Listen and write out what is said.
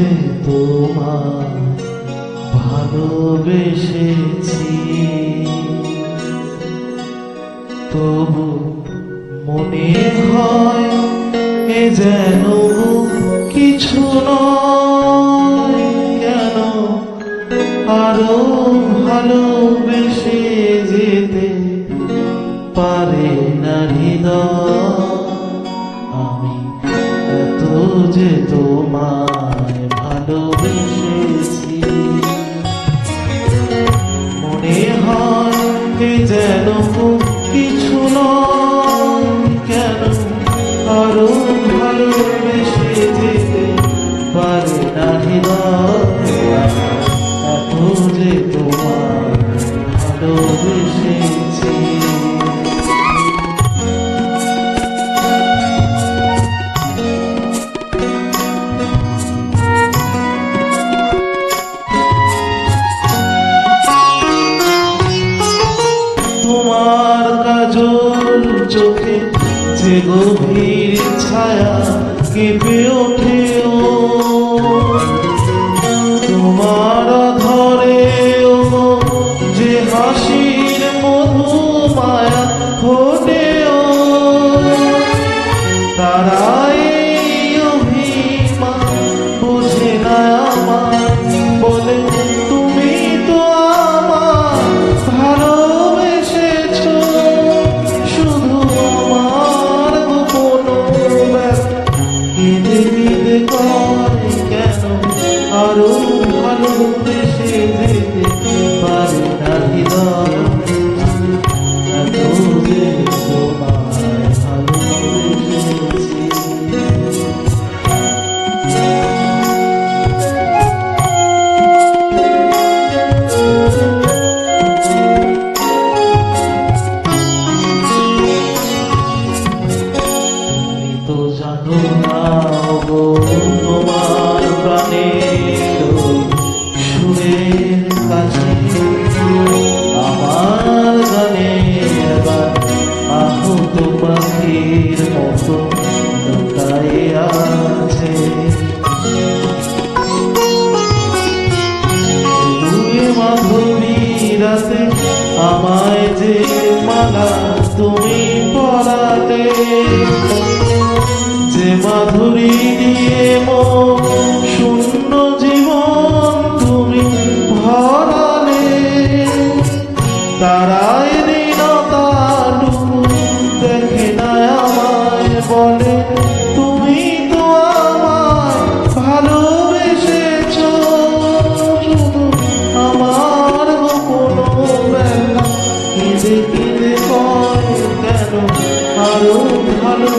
যে তোমায় ভালোবেসেছি, তবু মনে হয় এ যেন কিছু নয়। কেন আরো ভালোবেসে যেতে পারে না হৃদয়? আমি এত যে তোমায় ভালোবেসেছি, মনে হয় এ যেন কিছু নয়। কেন আরো ভালোবেসে যেতে পারে না হৃদয়? এত যে তোমায় ভালোবেসেছি। তোমার কাজল চোখে যে গভীর ছায়া কেঁপে ওঠে, তোমার ধরে যে হাসির মধু মায়া ফোটে, তারাই অভিমান বুঝে না আমার, বলে তুমি তো আমার ভালোবেসেছো। শুধু আমার গোপন কেঁদে কেঁদে কয় কেন আরো ভালোবেসে যেতে পারে না হৃদয়? এত যে তোমায় ভালোবেসেছি। তো জানো না গো, তোমার প্রাণের সুরের কাছে আমার গানের গান আহত পাখির মতো লুকায়ে আছে। মাধবী রাতে আমায় যে মালা তুমি পরালে, যে মাধুরী দিয়ে মন শূন্য জীবন তুমি ভরালে, তারাই দীনতাটুকু দেখে না আমায়, বলে তুমি তো আমায় ভালোবেসেছো। শুধু আমার গোপন ব্যথা কেঁদে কেঁদে কয় কেন আরো ভালো